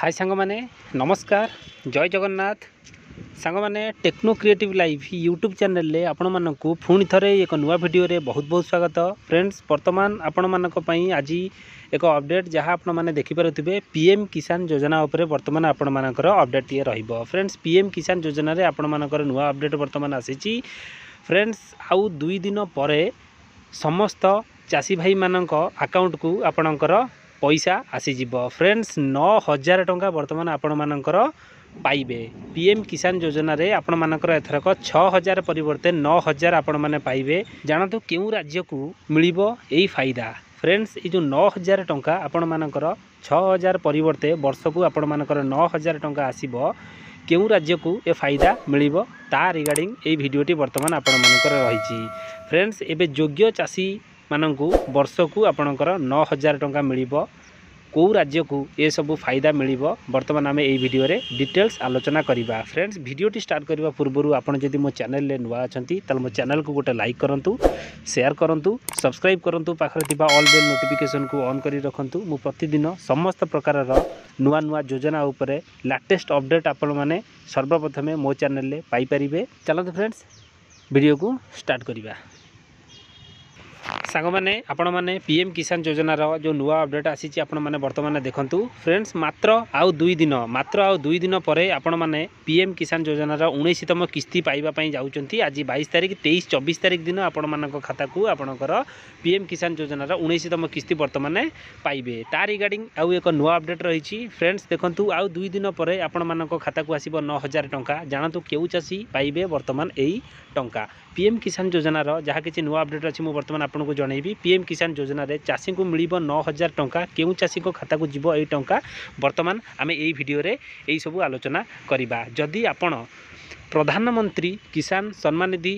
हाय सांग माने नमस्कार जय जगन्नाथ सांग माने techno creative life YouTube channel ले आपण मानकु पुणी थरे एक नुआ वीडियो रे बहुत बहुत स्वागत फ्रेंड्स। वर्तमान आपण मानक पई आज एक अपडेट जहाँ आपण माने देखि पारुथिबे पीएम किसान योजना उपरे वर्तमान आपण मानकर अपडेट ये रहिबो। फ्रेंड्स पीएम किसान योजना रे आपण मानकर नुआ अपडेट वर्तमान आसीची फ्रेंड्स। आउ 2 दिन परे समस्त चासी भाई मानक अकाउंट को आपणकर पैसा आसीजिब। फ्रेंड्स 9000 टंका वर्तमान आपण मानकर पाइबे पीएम किसान योजना रे आपण मानकर एथरक 6000 परिवर्ते 9000 आपण माने पाइबे। जानतु केउ राज्य को मिलिबो एई फायदा। फ्रेंड्स ये जो 9000 टंका आपण मानकर 6000 परिवर्ते वर्ष को आपण मानकर 9000 टंका आसीबो केउ राज्य को ए फायदा मिलिबो ता रिगार्डिंग ए वीडियोटी वर्तमान आपण मानकर रहिछि। फ्रेंड्स एबे योग्य चासी मानकु वर्ष को आपणकर 9000 टंका मिलिबो कौ राज्य को ये सब फायदा मिलिबो वर्तमान आम यही वीडियो रे डिटेल्स आलोचना करिबा। फ्रेंड्स वीडियोटी स्टार्ट करबा पूर्व आपण जदि मो चैनल ले नुआ अछंती तल मो चैनल को गोटे लाइक करंतु, शेयर करंतु, सब्सक्राइब करंतु, पाखरे थिबा ऑल बेल नोटिफिकेशन को ऑन करी रखंतु। मु प्रतिदिन समस्त प्रकार नुआ नुआ योजना उपरे लेटेस्ट अपडेट आपण माने सर्वप्रथमे मो चैनल ले पाई परिबे। चलत फ्रेंड्स वीडियो को स्टार्ट करिबा। सांग माने आपण माने पीएम किसान योजना रो जो नुआ अपडेट आसीची आपण माने वर्तमान देखंतु। फ्रेंड्स मात्र आउ 2 दिन परे आपण माने पीएम किसान योजना रो 19तम किस्ती पाइबा पई जाउचंती। आज 22 तारिख 23 24 तारिख दिन आपण मानक खाता को आपणकर पीएम किसान योजना रो 19तम किस्ती वर्तमान पाइबे ता रिगार्डिंग आउ एक नुआ अपडेट रहिची। फ्रेंड्स देखंतु आउ 2 दिन परे आपण मानक खाता को आसीबो 9000 टंका। जानतु केउ चासी पाइबे वर्तमान एई टंका पीएम किसान योजना रो जहा किछि नुआ अपडेट अछि मु वर्तमान आपन को जणैबी। पीएम किसान योजना रे चासी को मिलिबो 9000 टंका केउ चासी को खाता को जीवो एई टंका वर्तमान आमे एई वीडियो रे एई सब आलोचना करिबा। जदि आपण प्रधानमंत्री किसान सम्मान निधि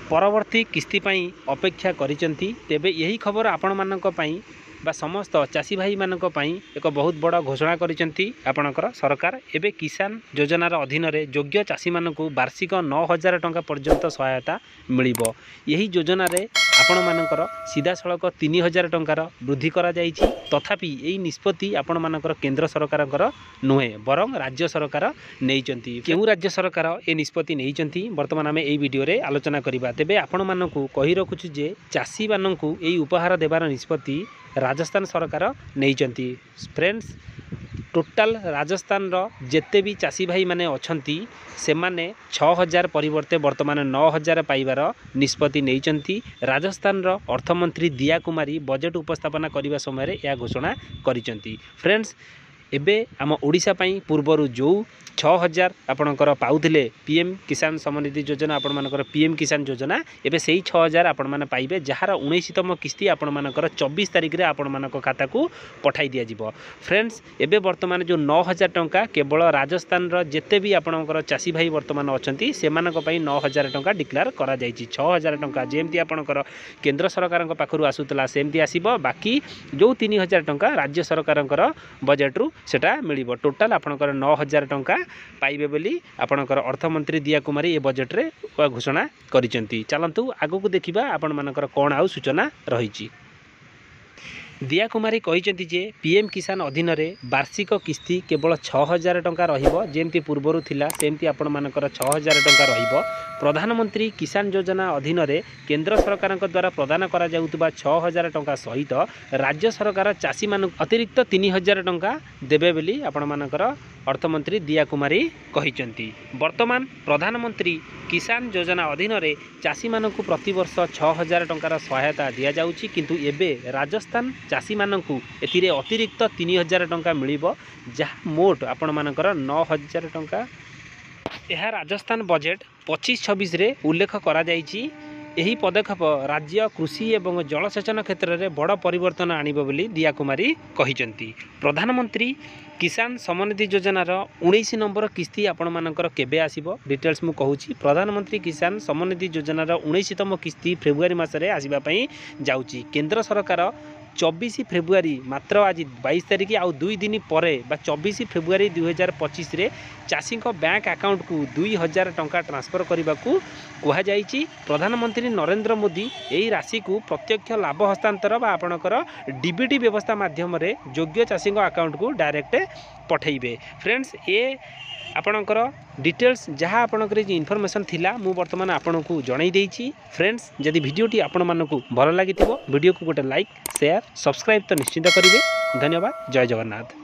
परवर्ती किस्ती पई अपेक्षा करिसंती तेबे यही खबर आपण मानक पई बा समस्त चासी भाई मानक पई एक बहुत बड़ा घोषणा करिसंती आपणकर सरकार। एबे किसान योजना रो अधीन रे योग्य चासी मानकु वार्षिक 9000 टंका पर्यंत सहायता मिलिबो। यही योजना रे आपण मानकर सीधा सड़क 3000 टंकार वृद्धि करा जाइछि। तथापि एई निष्पत्ति आपण मानकर केंद्र सरकारकर नुहे बरं राज्य सरकार नेइचंती। केउ राज्य सरकार ए निष्पत्ति नेइचंती वर्तमान आमे एई वीडियो रे आलोचना करिबा। तेबे आपण मानकु कहि रखुछु जे चासी मानकु एई उपहार देबार निष्पत्ति राजस्थान सरकार नेइचंती। फ्रेंड्स टोटाल राजस्थान रो जेते भी चासी भाई माने अछंती से माने 6000 परिवर्ते वर्तमान 9000 पाइबार निष्पत्ति नेइचंती। राजस्थान रो अर्थमंत्री दिया कुमारी बजट उपस्थापना करिबा समय या घोषणा करिचंती। फ्रेंड्स एबे आम ओडिशा पई पूर्वरु जो 6000 आपणकर पाउथिले पीएम किसान सम्मान निधि योजना आपण मानकर पीएम किसान योजना एबे सेही 6000 आपण माने पाइबे जहार 19तम किस्ती आपण मानकर 24 तारिख रे आपण मानक खाता को पठाई दिया जिवो। फ्रेंड्स एबे वर्तमान जो 9000 टंका केवल राजस्थान रो जेते भी आपणकर चासी भाई वर्तमान अछंती से मानक पई 9000 टंका डिक्लेयर करा जायछि। 6000 टंका जेमति आपणकर केंद्र सरकारक पाखरु आसुतला सेमति आसीबो। बाकी जो 3000 टंका राज्य सरकारकर बजेट रु सेटा मिलिबो। टोटल आपणकर 9000 टंका पाइबे बोली आपणकर अर्थमंत्री दिया कुमारी ए बजेट रे घोषणा करिसंती। चलंतु आगु को देखिबा आपण मानकर कोन आउ सूचना रहिछि। दिया कुमारी कहिसंती जे पीएम किसान अधीन रे वार्षिक किस्ती केवल 6000 टंका रहिबो। जेमति पूर्वरु थिला सेमति आपण मानकर 6000 टंका रहिबो। प्रधानमंत्री किसान योजना अधीन रे केंद्र सरकार द्वारा प्रदान करा जाउतबा 6000 टंका सहित राज्य सरकार चासी मान अतिरिक्त 3000 टंका देबे बोली आपण मानकर अर्थमंत्री दिया कुमारी कहिसंती। वर्तमान प्रधानमंत्री किसान योजना अधीन रे चासी मानकु प्रति वर्ष 6000 टंकार सहायता दिया जाउची किंतु एबे राजस्थान चासी मानकु एथिरे अतिरिक्त 3000 टंका मिलिबो जहा मोट आपण मानकर 9000 टंका। यह राजस्थान बजेट 25-26 रे उल्लेख करा जाइछि। यही पदक्षेप राज्य कृषि एवं जलसेचन क्षेत्र में बड़ परिवर्तन आनिबो बोली दिया कुमारी कहिसंती। प्रधानमंत्री किसान सम्मान निधि योजना 19 नंबर किस्ती आपण मानकर केबे आसीबो डिटेल्स मु कहूची। प्रधानमंत्री किसान सम्मान निधि योजना 19तम किस्ती फेब्रुआरी मासरे आसीबा पई जाउची। केंद्र सरकार 24 फेब्रुआरी मात्र आज 22 तारिख आउ 2 दिन पर 24 फेब्रुआरी 2025 रे चाषी बैंक अकाउंट को 2000 टंका ट्रांसफर करने को कहुई। प्रधानमंत्री नरेंद्र मोदी यही राशि को प्रत्यक्ष लाभ हस्तांतर बा आपणकर डीबीटी व्यवस्था माध्यम योग्य चाषी अकाउंट को डायरेक्ट पठेबे। फ्रेंड्स ये आपणकर डिटेल्स जहाँ आपणकर इनफॉरमेशन थिला मु वर्तमान आपन को जणाई देइछि। फ्रेंड्स जदि वीडियोटी आपण मानकु भल लागिथिबो वीडियो को गोटे लाइक शेयर सब्सक्राइब तो निश्चित करिवे। धन्यवाद। जय जगन्नाथ।